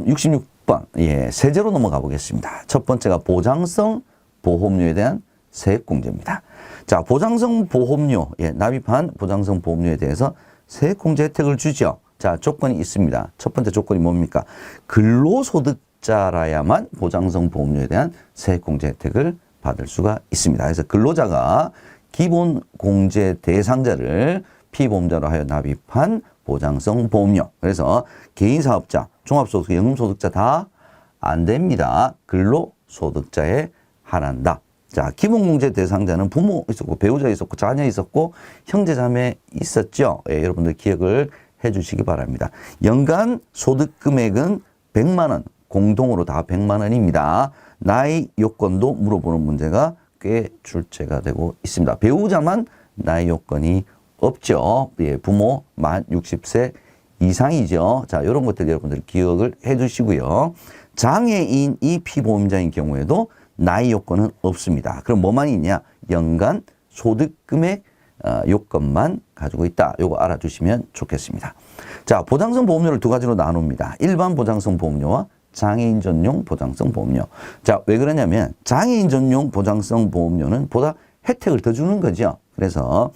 다음 66번 예, 세제로 넘어가 보겠습니다. 첫 번째가 보장성 보험료에 대한 세액공제입니다. 자, 보장성 보험료, 예, 납입한 보장성 보험료에 대해서 세액공제 혜택을 주죠. 자, 조건이 있습니다. 첫 번째 조건이 뭡니까? 근로소득자라야만 보장성 보험료에 대한 세액공제 혜택을 받을 수가 있습니다. 그래서 근로자가 기본 공제 대상자를 피보험자로 하여 납입한 보장성 보험료. 그래서 개인사업자, 종합소득, 연금소득자 다 안 됩니다. 근로소득자에 한한다. 자, 기본공제 대상자는 부모 있었고, 배우자 있었고, 자녀 있었고, 형제자매 있었죠. 예, 여러분들 기억을 해 주시기 바랍니다. 연간 소득 금액은 100만 원, 공동으로 다 100만 원입니다. 나이 요건도 물어보는 문제가 꽤 출제가 되고 있습니다. 배우자만 나이 요건이 없죠. 예, 부모 만 60세 이상이죠. 자, 이런 것들 여러분들 기억을 해 주시고요. 장애인이 피보험자인 경우에도 나이 요건은 없습니다. 그럼 뭐만 있냐? 연간 소득 금액 요건만 가지고 있다. 요거 알아두시면 좋겠습니다. 자, 보장성 보험료를 두 가지로 나눕니다. 일반 보장성 보험료와 장애인 전용 보장성 보험료. 자, 왜 그러냐면 장애인 전용 보장성 보험료는 보다 혜택을 더 주는 거죠. 그래서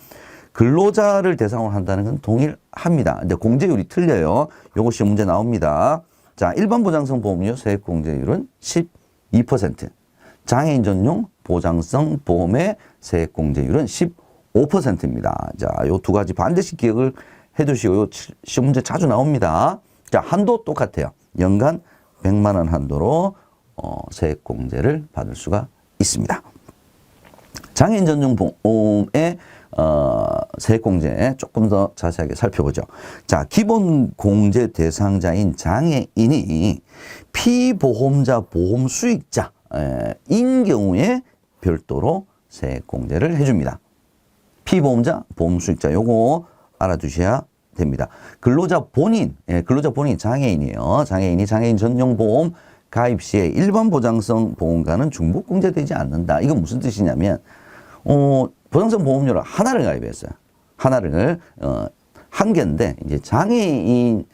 근로자를 대상으로 한다는 건 동일합니다. 근데 공제율이 틀려요. 요거 시험 문제 나옵니다. 자, 일반 보장성 보험료 세액 공제율은 12%. 장애인 전용 보장성 보험의 세액 공제율은 15%입니다. 자, 요 두 가지 반드시 기억을 해 두시고요. 시험 문제 자주 나옵니다. 자, 한도 똑같아요. 연간 100만 원 한도로 세액 공제를 받을 수가 있습니다. 장애인 전용 보험의 세액 공제 조금 더 자세하게 살펴보죠. 자, 기본 공제 대상자인 장애인이 피보험자 보험 수익자 인 경우에 별도로 세액 공제를 해줍니다. 피보험자 보험 수익자 요거 알아두셔야 됩니다. 근로자 본인, 근로자 본인 장애인이에요. 장애인이 장애인 전용 보험 가입 시에 일반 보장성 보험과는 중복 공제되지 않는다. 이건 무슨 뜻이냐면 보장성 보험료를 하나를 가입했어요. 하나를 한 개인데 이제 장애인이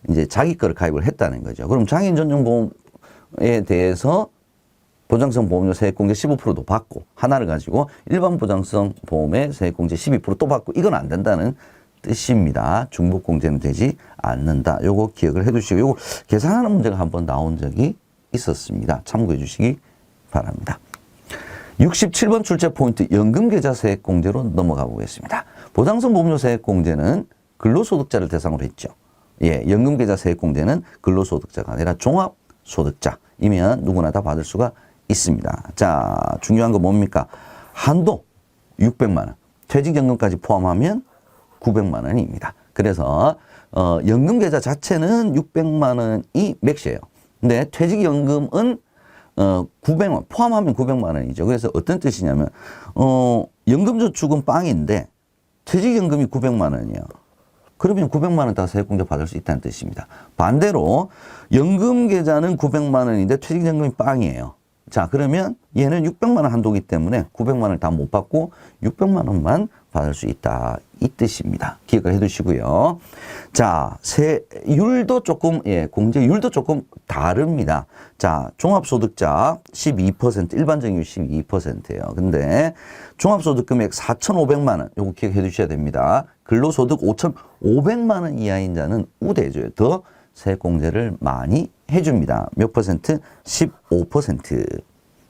이제 자기 거를 가입을 했다는 거죠. 그럼 장애인 전용 보험에 대해서 보장성 보험료 세액공제 15%도 받고 하나를 가지고 일반 보장성 보험의 세액공제 12%또 받고 이건 안 된다는 뜻입니다. 중복공제는 되지 않는다. 요거 기억을 해 두시고 요거 계산하는 문제가 한번 나온 적이 있었습니다. 참고해 주시기 바랍니다. 67번 출제 포인트 연금계좌 세액공제로 넘어가 보겠습니다. 보장성 보험료 세액공제는 근로소득자를 대상으로 했죠. 예, 연금계좌 세액공제는 근로소득자가 아니라 종합소득자이면 누구나 다 받을 수가 있습니다. 자, 중요한 거 뭡니까? 한도 600만 원, 퇴직연금까지 포함하면 900만 원입니다. 그래서 연금계좌 자체는 600만 원이 맥시예요. 근데 퇴직연금은 900만 원, 포함하면 900만 원이죠. 그래서 어떤 뜻이냐면 연금저축은 빵인데 퇴직연금이 900만 원이에요. 그러면 900만 원 다 세액공제 받을 수 있다는 뜻입니다. 반대로 연금계좌는 900만 원인데 퇴직연금이 빵이에요. 자, 그러면 얘는 600만 원 한도기 때문에 900만 원을 다 못 받고 600만 원만 받을 수 있다. 이 뜻입니다. 기억을 해 두시고요. 자, 세율도 조금, 예, 공제율도 조금 다릅니다. 자, 종합소득자 12%, 일반적인 12%예요. 근데 종합소득 금액 4,500만 원, 요거 기억해 두셔야 됩니다. 근로소득 5,500만 원 이하인 자는 우대해줘요. 더 세공제를 많이 해줍니다. 몇 퍼센트? 15%.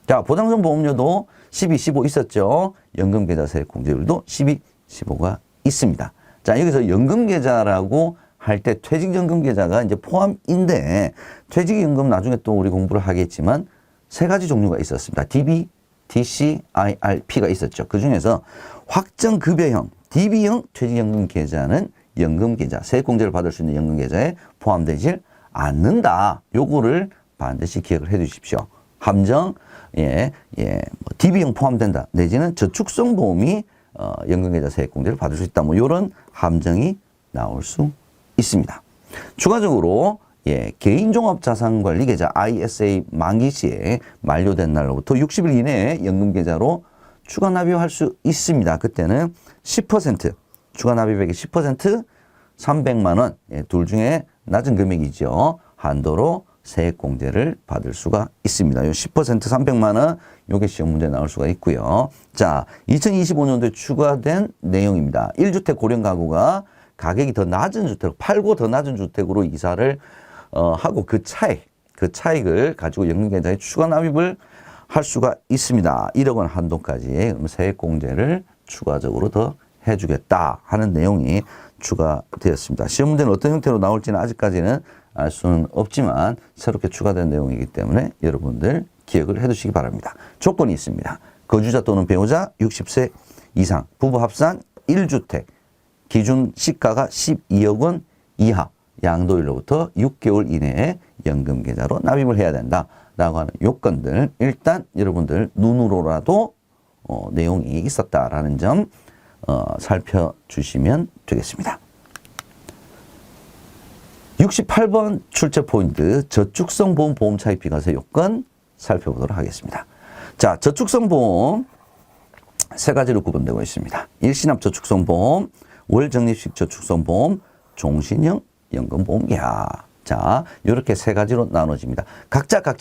자, 보장성 보험료도 12, 15 있었죠. 연금계좌 세액공제율도 12, 15가 있습니다. 자, 여기서 연금계좌라고 할 때 퇴직연금계좌가 이제 포함인데 퇴직연금 나중에 또 우리 공부를 하겠지만 세 가지 종류가 있었습니다. DB, DC, IRP가 있었죠. 그 중에서 확정급여형, DB형 퇴직연금 계좌는 연금계좌, 세액공제를 받을 수 있는 연금계좌에 포함되질 않는다. 요거를 반드시 기억을 해 주십시오. 함정, DB형 포함된다. 내지는 저축성 보험이 연금계좌 세액공제를 받을 수 있다. 뭐 요런 함정이 나올 수 있습니다. 추가적으로 개인종합자산관리계좌 ISA 만기 시에 만료된 날로부터 60일 이내에 연금계좌로 추가 납입할 수 있습니다. 그때는 10%, 추가 납입액의 10%, 300만 원, 둘 중에 낮은 금액이죠. 한도로 세액공제를 받을 수가 있습니다. 요 10% 300만 원 요게 시험 문제 나올 수가 있고요. 자, 2025년도에 추가된 내용입니다. 1주택 고령 가구가 가격이 더 낮은 주택, 팔고 더 낮은 주택으로 이사를 하고 그 차익을 가지고 연금계좌에 추가 납입을 할 수가 있습니다. 1억 원 한도까지 세액공제를 추가적으로 더 해주겠다 하는 내용이 추가되었습니다. 시험 문제는 어떤 형태로 나올지는 아직까지는 알 수는 없지만 새롭게 추가된 내용이기 때문에 여러분들 기억을 해두시기 바랍니다. 조건이 있습니다. 거주자 또는 배우자 60세 이상, 부부 합산 1주택, 기준 시가가 12억 원 이하, 양도일로부터 6개월 이내에 연금계좌로 납입을 해야 된다라고 하는 요건들 일단 여러분들 눈으로라도 내용이 있었다라는 점 살펴주시면 되겠습니다. 68번 출제 포인트 저축성 보험 보험 차익 비과세 요건 살펴보도록 하겠습니다. 자, 저축성 보험 세 가지로 구분되고 있습니다. 일시납 저축성 보험, 월적립식 저축성 보험, 종신형 연금보험 계약. 자, 이렇게 세 가지로 나눠집니다. 각자가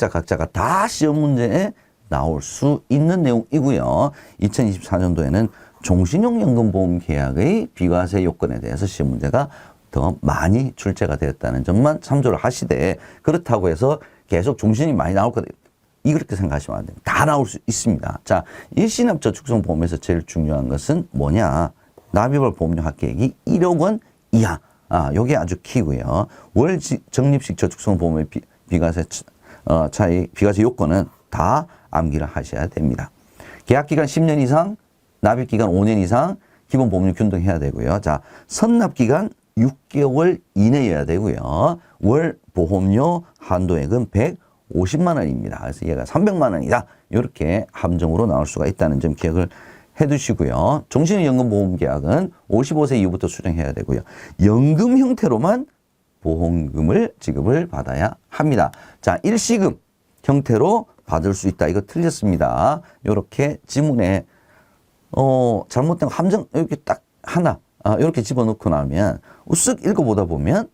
다 시험 문제에 나올 수 있는 내용이고요. 2024년도에는 종신형 연금보험 계약의 비과세 요건에 대해서 시험 문제가 더 많이 출제가 되었다는 점만 참조를 하시되 그렇다고 해서 계속 종신이 많이 나올 거다. 이렇게 생각하시면 안 됩니다. 다 나올 수 있습니다. 자, 일시납 저축성 보험에서 제일 중요한 것은 뭐냐? 납입할 보험료 합계액이 1억 원 이하. 요게 아주 키고요. 월 적립식 저축성 보험의 비과세 비과세 요건은 다 암기를 하셔야 됩니다. 계약 기간 10년 이상, 납입 기간 5년 이상, 기본 보험료 균등해야 되고요. 자, 선납 기간 6개월 이내여야 되고요. 월 보험료 한도액은 150만 원입니다. 그래서 얘가 300만 원이다. 이렇게 함정으로 나올 수가 있다는 점 기억을 해두시고요. 종신연금보험 계약은 55세 이후부터 수령해야 되고요. 연금 형태로만 보험금을 지급을 받아야 합니다. 자, 일시금 형태로 받을 수 있다. 이거 틀렸습니다. 이렇게 지문에 잘못된 함정 이렇게 딱 하나 이렇게 집어넣고 나면 우쓱 읽어보다 보면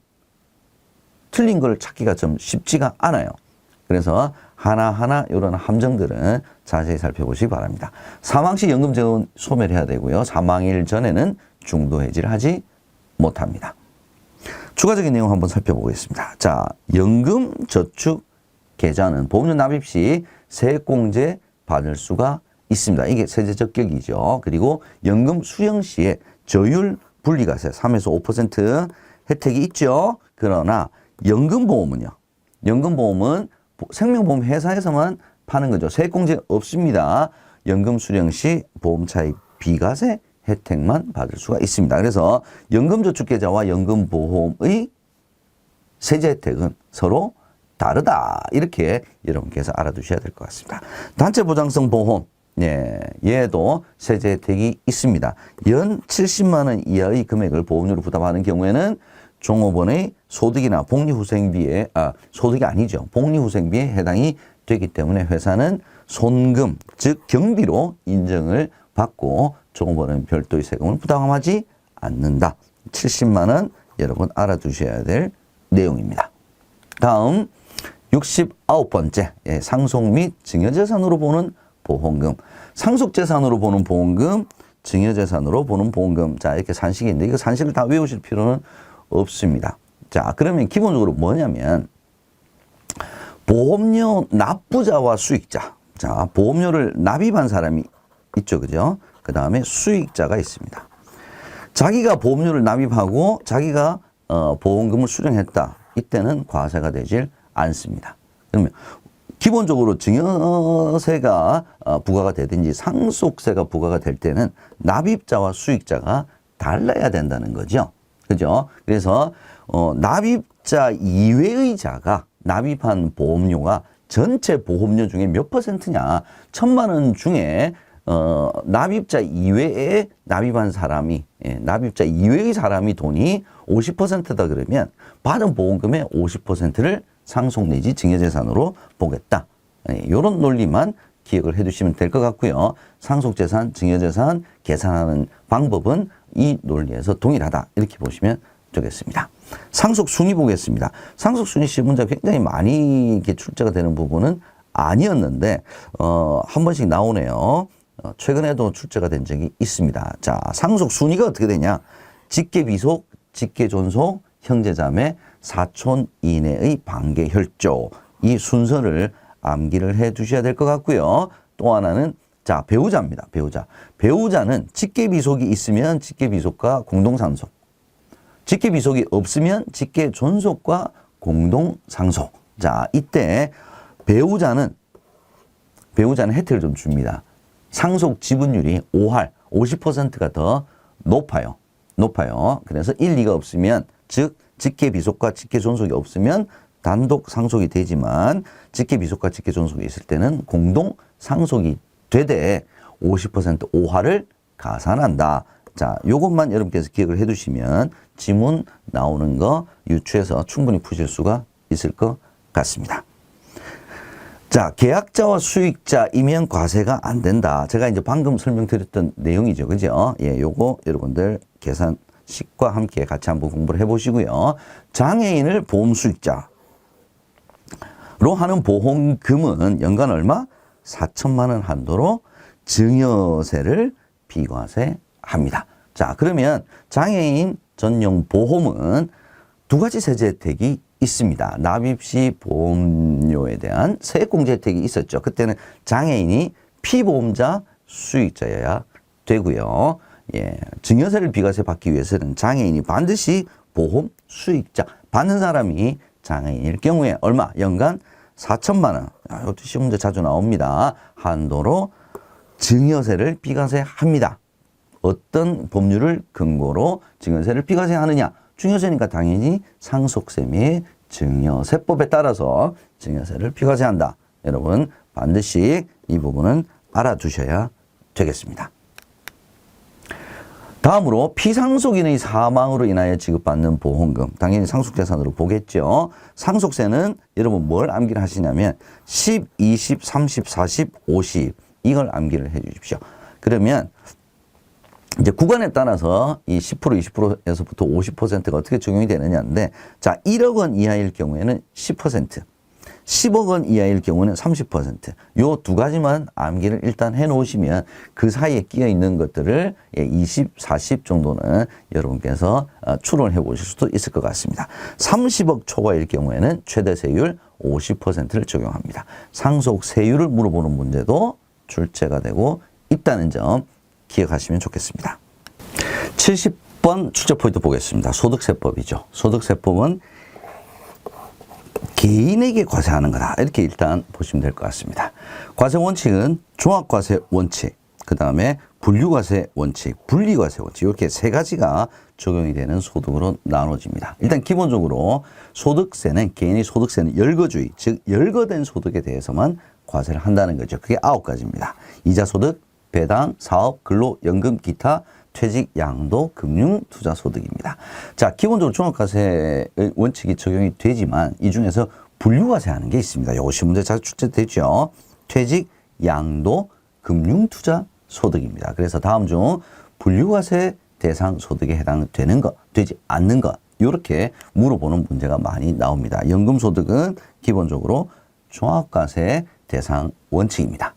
틀린 걸 찾기가 좀 쉽지가 않아요. 그래서 하나하나 이런 함정들은 자세히 살펴보시기 바랍니다. 사망 시 연금 재원 소멸 해야 되고요. 사망일 전에는 중도 해지를 하지 못합니다. 추가적인 내용 한번 살펴보겠습니다. 자, 연금 저축 계좌는 보험료 납입 시 세액공제 받을 수가 있습니다. 이게 세제 적격이죠. 그리고 연금 수령 시에 저율 분리과세 3에서 5% 혜택이 있죠. 그러나 연금보험은요. 연금보험은 생명보험 회사에서만 파는 거죠. 세액공제 없습니다. 연금 수령 시 보험차익 비과세 혜택만 받을 수가 있습니다. 그래서 연금저축계좌와 연금보험의 세제 혜택은 서로 다르다. 이렇게 여러분께서 알아두셔야 될 것 같습니다. 단체보장성 보험. 네, 얘도 세제 혜택이 있습니다. 연 70만 원 이하의 금액을 보험료로 부담하는 경우에는 종업원의 소득이나 복리후생비에, 소득이 아니죠. 복리후생비에 해당이 되기 때문에 회사는 손금, 즉 경비로 인정을 받고 종업원은 별도의 세금을 부담하지 않는다. 70만 원 여러분 알아두셔야 될 내용입니다. 다음 69번째 상속 및 증여재산으로 보는 보험금. 상속재산으로 보는 보험금, 증여재산으로 보는 보험금. 자, 이렇게 산식이 있는데 이거 산식을 다 외우실 필요는 없습니다. 자, 그러면 기본적으로 뭐냐면 보험료 납부자와 수익자. 자, 보험료를 납입한 사람이 있죠. 그죠? 그 다음에 수익자가 있습니다. 자기가 보험료를 납입하고 자기가 보험금을 수령했다. 이때는 과세가 되질 않습니다. 그러면 기본적으로 증여세가 부과가 되든지 상속세가 부과가 될 때는 납입자와 수익자가 달라야 된다는 거죠. 그죠? 그래서 납입자 이외의 자가 납입한 보험료가 전체 보험료 중에 몇 %냐? 1,000만 원 중에 납입자 이외에 납입한 사람이 납입자 이외의 사람이 돈이 50%다 그러면 받은 보험금의 50%를 상속 내지 증여재산으로 보겠다. 이런 논리만 기억을 해두시면 될 것 같고요. 상속재산, 증여재산 계산하는 방법은 이 논리에서 동일하다. 이렇게 보시면 되겠습니다. 상속순위 보겠습니다. 상속순위 시험 문제가 굉장히 많이 이렇게 출제가 되는 부분은 아니었는데, 한 번씩 나오네요. 최근에도 출제가 된 적이 있습니다. 자, 상속순위가 어떻게 되냐? 직계비속, 직계존속, 형제자매, 사촌 이내의 반계혈조. 이 순서를 암기를 해 두셔야 될 것 같고요. 또 하나는 자, 배우자입니다. 배우자. 배우자는 직계비속이 있으면 직계비속과 공동상속. 직계비속이 없으면 직계존속과 공동상속. 자, 이때 배우자는 혜택을 좀 줍니다. 상속 지분율이 5할, 50%가 더 높아요. 그래서 1, 2가 없으면, 즉 직계비속과 직계존속이 없으면 단독 상속이 되지만 직계비속과 직계존속이 있을 때는 공동상속이 되되 50% 5할을 가산한다. 자, 요것만 여러분께서 기억을 해 두시면 지문 나오는 거 유추해서 충분히 푸실 수가 있을 것 같습니다. 자, 계약자와 수익자이면 과세가 안 된다. 제가 이제 방금 설명드렸던 내용이죠. 그죠? 예, 요거 여러분들 계산식과 함께 같이 한번 공부를 해 보시고요. 장애인을 보험 수익자로 하는 보험금은 연간 얼마? 4천만 원 한도로 증여세를 비과세합니다. 자, 그러면 장애인 전용 보험은 두 가지 세제 혜택이 있습니다. 납입 시 보험료에 대한 세액공제 혜택이 있었죠. 그때는 장애인이 피보험자 수익자여야 되고요. 예, 증여세를 비과세 받기 위해서는 장애인이 반드시 보험 수익자, 받는 사람이 장애인일 경우에 얼마? 연간 4천만 원. 이것도 시험 문제 자주 나옵니다. 한도로 증여세를 비과세합니다. 어떤 법률을 근거로 증여세를 비과세하느냐? 증여세니까 당연히 상속세 및 증여세법에 따라서 증여세를 비과세한다. 여러분 반드시 이 부분은 알아두셔야 되겠습니다. 다음으로 피상속인의 사망으로 인하여 지급받는 보험금, 당연히 상속재산으로 보겠죠. 상속세는 여러분 뭘 암기를 하시냐면 10, 20, 30, 40, 50 이걸 암기를 해 주십시오. 그러면 이제 구간에 따라서 이 10%, 20%에서부터 50%가 어떻게 적용이 되느냐인데, 자, 1억 원 이하일 경우에는 10%, 10억 원 이하일 경우는 30%. 요 두 가지만 암기를 일단 해 놓으시면 그 사이에 끼어 있는 것들을 20, 40 정도는 여러분께서 추론을 해 보실 수도 있을 것 같습니다. 30억 초과일 경우에는 최대 세율 50%를 적용합니다. 상속세율을 물어보는 문제도 출제가 되고 있다는 점 기억하시면 좋겠습니다. 70번 출제 포인트 보겠습니다. 소득세법이죠. 소득세법은 개인에게 과세하는 거다. 이렇게 일단 보시면 될 것 같습니다. 과세 원칙은 종합과세 원칙, 그 다음에 분류과세 원칙, 분리과세 원칙 이렇게 세 가지가 적용이 되는 소득으로 나눠집니다. 일단 기본적으로 소득세는 개인의 소득세는 열거주의, 즉 열거된 소득에 대해서만 과세를 한다는 거죠. 그게 9가지입니다. 이자소득, 배당, 사업, 근로, 연금, 기타, 퇴직, 양도, 금융, 투자 소득입니다. 자, 기본적으로 종합과세의 원칙이 적용이 되지만 이 중에서 분류과세 하는 게 있습니다. 이것이 문제 자주 출제되죠. 퇴직, 양도, 금융, 투자 소득입니다. 그래서 다음 중 분류과세 대상 소득에 해당되는 것, 되지 않는 것 이렇게 물어보는 문제가 많이 나옵니다. 연금소득은 기본적으로 종합과세 대상 원칙입니다.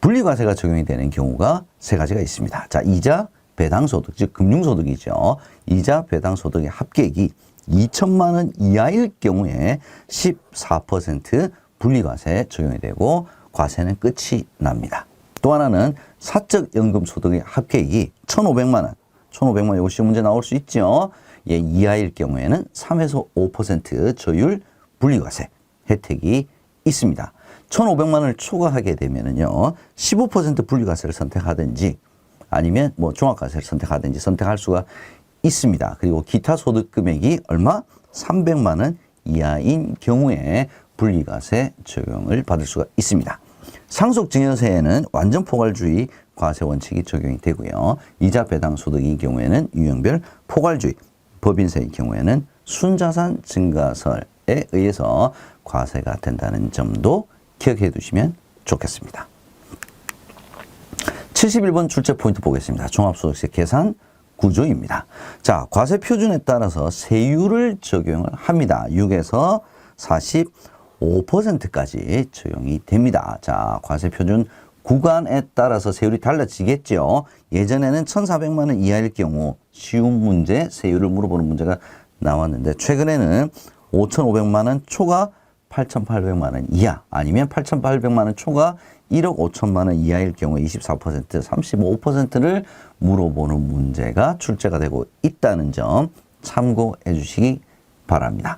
분리과세가 적용이 되는 경우가 세 가지가 있습니다. 자, 이자, 배당소득, 즉 금융소득이죠. 이자, 배당소득의 합계액이 2천만 원 이하일 경우에 14% 분리과세 적용이 되고 과세는 끝이 납니다. 또 하나는 사적연금소득의 합계액이 1,500만 원, 1,500만 원 이거 시험 문제 나올 수 있죠. 예, 이하일 경우에는 3에서 5% 저율 분리과세 혜택이 있습니다. 1,500만 원을 초과하게 되면은요, 15% 분리과세를 선택하든지 아니면 뭐 종합과세를 선택하든지 선택할 수가 있습니다. 그리고 기타 소득 금액이 얼마? 300만 원 이하인 경우에 분리과세 적용을 받을 수가 있습니다. 상속증여세에는 완전 포괄주의 과세 원칙이 적용이 되고요. 이자 배당 소득의 경우에는 유형별 포괄주의, 법인세의 경우에는 순자산 증가설에 의해서 과세가 된다는 점도 기억해 두시면 좋겠습니다. 71번 출제 포인트 보겠습니다. 종합소득세 계산 구조입니다. 자, 과세 표준에 따라서 세율을 적용을 합니다. 6에서 45%까지 적용이 됩니다. 자, 과세 표준 구간에 따라서 세율이 달라지겠죠. 예전에는 1,400만 원 이하일 경우 쉬운 문제, 세율을 물어보는 문제가 나왔는데 최근에는 5,500만 원 초과 8,800만 원 이하 아니면 8,800만 원 초과 1억 5천만 원 이하일 경우에 24%, 35%를 물어보는 문제가 출제가 되고 있다는 점 참고해 주시기 바랍니다.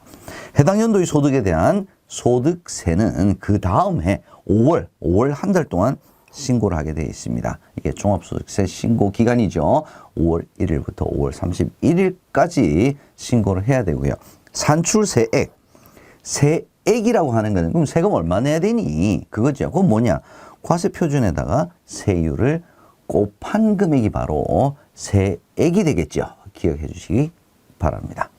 해당 연도의 소득에 대한 소득세는 그 다음 해 5월 한 달 동안 신고를 하게 되어 있습니다. 이게 종합소득세 신고 기간이죠. 5월 1일부터 5월 31일까지 신고를 해야 되고요. 산출세액, 세액이라고 하는 거는 그럼 세금 얼마 내야 되니? 그거죠. 그건 뭐냐? 과세 표준에다가 세율을 곱한 금액이 바로 세액이 되겠죠. 기억해 주시기 바랍니다.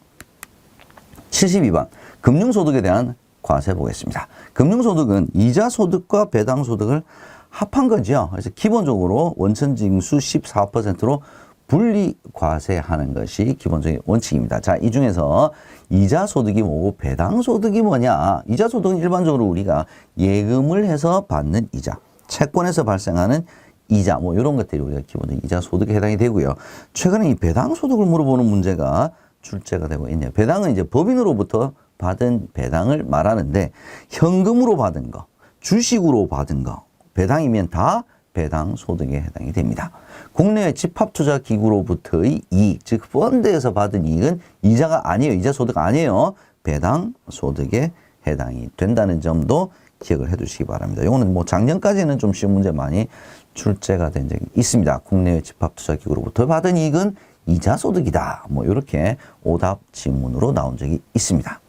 72번 금융소득에 대한 과세 보겠습니다. 금융소득은 이자소득과 배당소득을 합한 거죠. 그래서 기본적으로 원천징수 14%로 분리과세하는 것이 기본적인 원칙입니다. 자, 이 중에서 이자소득이 뭐고 배당소득이 뭐냐? 이자소득은 일반적으로 우리가 예금을 해서 받는 이자, 채권에서 발생하는 이자, 뭐 이런 것들이 우리가 기본적인 이자소득에 해당이 되고요. 최근에 이 배당소득을 물어보는 문제가 출제가 되고 있네요. 배당은 이제 법인으로부터 받은 배당을 말하는데 현금으로 받은 거, 주식으로 받은 거, 배당이면 다 배당 소득에 해당이 됩니다. 국내의 집합투자기구로부터의 이익, 즉 펀드에서 받은 이익은 이자가 아니에요. 이자 소득 아니에요. 배당 소득에 해당이 된다는 점도 기억을 해 두시기 바랍니다. 이거는 뭐 작년까지는 좀 쉬운 문제 많이 출제가 된 적이 있습니다. 국내의 집합투자기구로부터 받은 이익은 이자 소득이다. 뭐 이렇게 오답 지문으로 나온 적이 있습니다.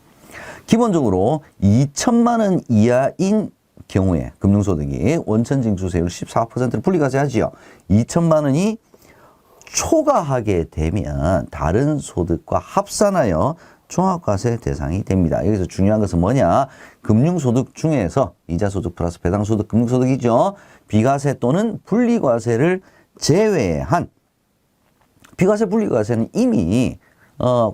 기본적으로 2천만 원 이하인 경우에 금융소득이 원천징수세율 14%를 분리과세하지요. 2천만 원이 초과하게 되면 다른 소득과 합산하여 종합과세 대상이 됩니다. 여기서 중요한 것은 뭐냐? 금융소득 중에서 이자소득 플러스 배당소득 금융소득이죠. 비과세 또는 분리과세를 제외한 비과세 분리과세는 이미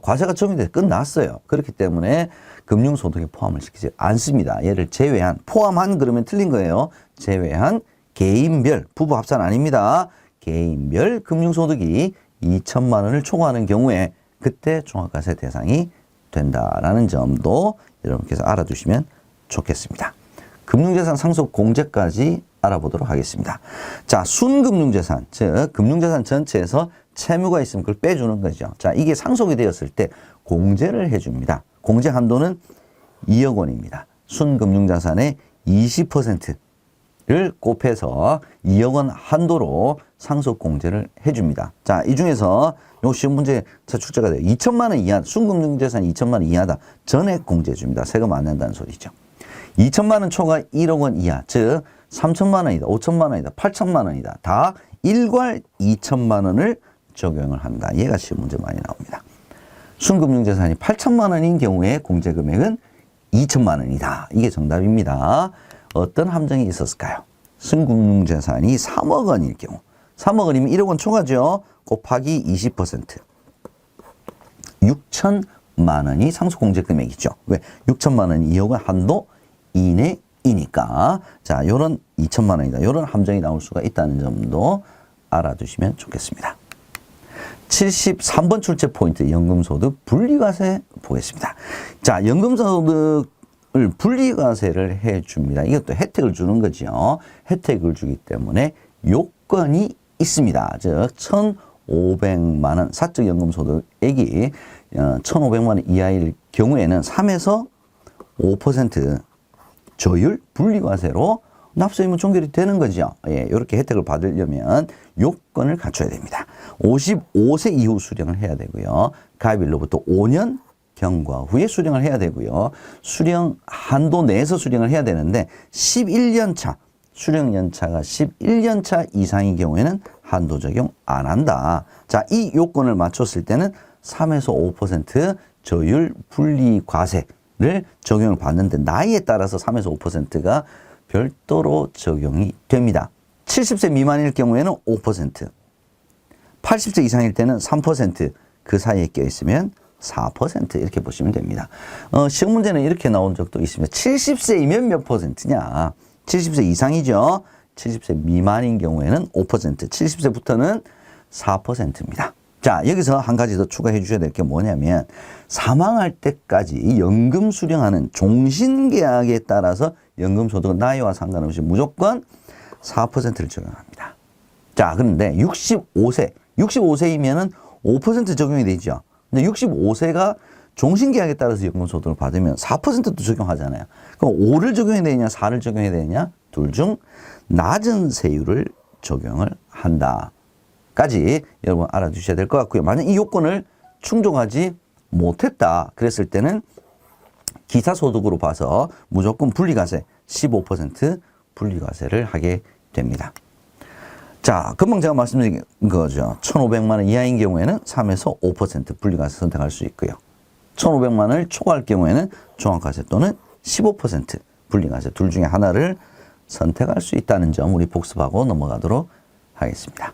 과세가 적용돼서 끝났어요. 그렇기 때문에 금융소득에 포함을 시키지 않습니다. 얘를 제외한, 포함한 그러면 틀린 거예요. 제외한 개인별, 부부 합산 아닙니다. 개인별 금융소득이 2천만 원을 초과하는 경우에 그때 종합과세 대상이 된다라는 점도 여러분께서 알아두시면 좋겠습니다. 금융재산 상속 공제까지 알아보도록 하겠습니다. 자, 순금융재산, 즉 금융재산 전체에서 채무가 있으면 그걸 빼주는 거죠. 자, 이게 상속이 되었을 때 공제를 해줍니다. 공제 한도는 2억 원입니다. 순금융자산의 20%를 곱해서 2억 원 한도로 상속 공제를 해줍니다. 자, 이 중에서 요 시험 문제 출제가 돼요. 2천만 원 이하, 순금융자산 2천만 원 이하다. 전액 공제 줍니다. 세금 안 낸다는 소리죠. 2천만 원 초과 1억 원 이하, 즉 3천만 원이다, 5천만 원이다, 8천만 원이다. 다 일괄 2천만 원을 적용을 한다. 얘가 시험 문제 많이 나옵니다. 순금융자산이 8천만 원인 경우에 공제금액은 2천만 원이다. 이게 정답입니다. 어떤 함정이 있었을까요? 순금융자산이 3억 원일 경우. 3억 원이면 1억 원 초과죠. 곱하기 20%. 6천만 원이 상속공제금액이죠. 왜? 6천만 원이 2억 원 한도 이내이니까. 자, 요런 2천만 원이다. 요런 함정이 나올 수가 있다는 점도 알아두시면 좋겠습니다. 73번 출제 포인트 연금소득 분리과세 보겠습니다. 자, 연금소득을 분리과세를 해줍니다. 이것도 혜택을 주는 거죠. 혜택을 주기 때문에 요건이 있습니다. 즉 1,500만 원 사적 연금소득액이 1,500만 원 이하일 경우에는 3에서 5% 저율 분리과세로 납세의무 종결이 되는 거죠. 예, 이렇게 혜택을 받으려면 요건을 갖춰야 됩니다. 55세 이후 수령을 해야 되고요. 가입일로부터 5년 경과 후에 수령을 해야 되고요. 수령 한도 내에서 수령을 해야 되는데 11년 차, 수령 연차가 11년 차 이상인 경우에는 한도 적용 안 한다. 자, 이 요건을 맞췄을 때는 3에서 5% 저율 분리과세를 적용을 받는데 나이에 따라서 3에서 5%가 별도로 적용이 됩니다. 70세 미만일 경우에는 5%, 80세 이상일 때는 3%, 그 사이에 껴있으면 4% 이렇게 보시면 됩니다. 시험 문제는 이렇게 나온 적도 있습니다. 70세이면 몇 %냐? 70세 이상이죠. 70세 미만인 경우에는 5%, 70세부터는 4%입니다. 자, 여기서 한 가지 더 추가해 주셔야 될 게 뭐냐면 사망할 때까지 연금 수령하는 종신계약에 따라서 연금소득은 나이와 상관없이 무조건 4%를 적용합니다. 자, 그런데 65세이면은 5% 적용이 되죠. 근데 65세가 종신계약에 따라서 연금소득을 받으면 4%도 적용하잖아요. 그럼 5를 적용해야 되냐, 4를 적용해야 되냐? 둘 중 낮은 세율을 적용을 한다까지 여러분 알아두셔야 될 것 같고요. 만약 이 요건을 충족하지 못했다 그랬을 때는 기사소득으로 봐서 무조건 분리과세 15% 분리과세를 하게 됩니다. 자, 금방 제가 말씀드린 거죠. 1,500만 원 이하인 경우에는 3에서 5% 분리과세 선택할 수 있고요. 1,500만 원을 초과할 경우에는 종합과세 또는 15% 분리과세 둘 중에 하나를 선택할 수 있다는 점 우리 복습하고 넘어가도록 하겠습니다.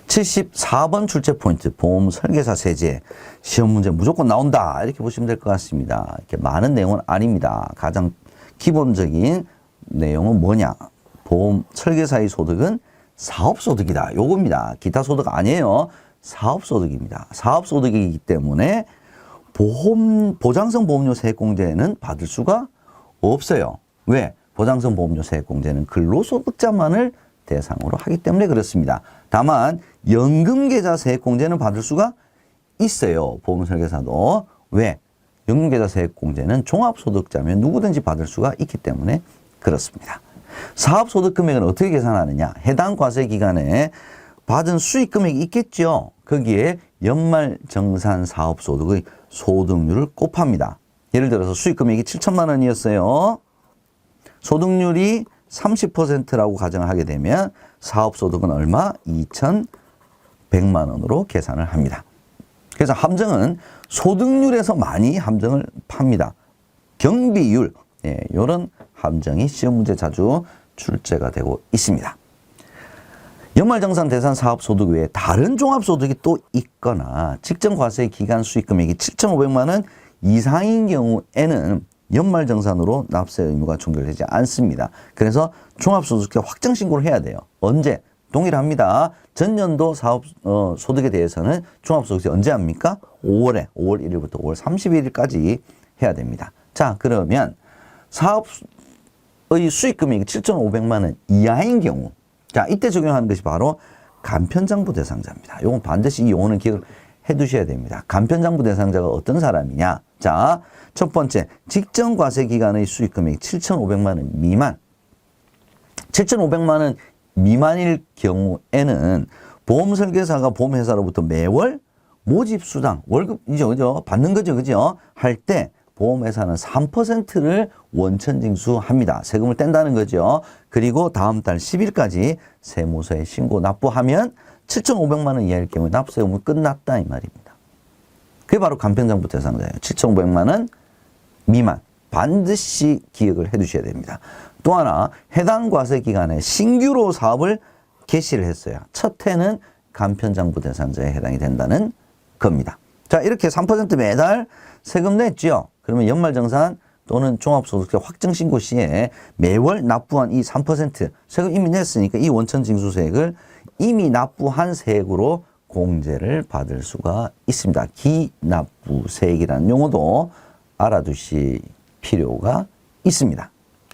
74번 출제 포인트 보험 설계사 세제 시험 문제 무조건 나온다 이렇게 보시면 될 것 같습니다. 이렇게 많은 내용은 아닙니다. 가장 기본적인 내용은 뭐냐? 보험 설계사의 소득은 사업소득이다. 요겁니다. 기타 소득 아니에요. 사업소득입니다. 사업소득이기 때문에 보장성 보험료 세액공제는 받을 수가 없어요. 왜? 보장성 보험료 세액공제는 근로소득자만을 대상으로 하기 때문에 그렇습니다. 다만 연금계좌 세액공제는 받을 수가 있어요. 보험설계사도. 왜? 연금계좌 세액공제는 종합소득자면 누구든지 받을 수가 있기 때문에 그렇습니다. 사업소득 금액은 어떻게 계산하느냐? 해당 과세 기간에 받은 수익 금액이 있겠죠. 거기에 연말정산 사업소득의 소득률을 곱합니다. 예를 들어서 수익 금액이 7천만 원이었어요. 소득률이 30%라고 가정을 하게 되면 사업소득은 얼마? 2,100만 원으로 계산을 합니다. 그래서 함정은 소득률에서 많이 함정을 팝니다. 경비율, 이런 함정이 시험 문제 자주 출제가 되고 있습니다. 연말정산 대상 사업소득 외에 다른 종합소득이 또 있거나 직전과세 기간 수익금액이 7,500만 원 이상인 경우에는 연말정산으로 납세 의무가 종결되지 않습니다. 그래서 종합소득세 확정신고를 해야 돼요. 언제? 동일합니다. 전년도 소득에 대해서는 종합소득세 언제 합니까? 5월 1일부터 5월 31일까지 해야 됩니다. 자, 그러면 사업의 수익금액이 7,500만 원 이하인 경우, 자, 이때 적용하는 것이 바로 간편장부 대상자입니다. 이건 반드시 이 용어는 기억을 해 두셔야 됩니다. 간편장부 대상자가 어떤 사람이냐? 자, 첫 번째, 직전과세 기간의 수익금액이 7,500만 원 미만. 7,500만 원 미만일 경우에는 보험설계사가 보험회사로부터 매월 모집수당, 월급이죠, 그죠? 받는 거죠, 그죠? 할 때 보험회사는 3%를 원천징수합니다. 세금을 뗀다는 거죠. 그리고 다음 달 10일까지 세무서에 신고 납부하면 7,500만 원 이하일 경우에 납세 의무 끝났다 이 말입니다. 그게 바로 간편장부 대상자예요. 7,500만 원 미만. 반드시 기억을 해 두셔야 됩니다. 또 하나, 해당 과세 기간에 신규로 사업을 개시를 했어요. 첫 해는 간편장부 대상자에 해당이 된다는 겁니다. 자, 이렇게 3% 매달 세금 냈죠. 그러면 연말정산 또는 종합소득세 확정신고 시에 매월 납부한 이 3% 세금 이미 냈으니까 이 원천징수세액을 이미 납부한 세액으로 공제를 받을 수가 있습니다. 기납부세액이라는 용어도 알아두실 필요가 있습니다.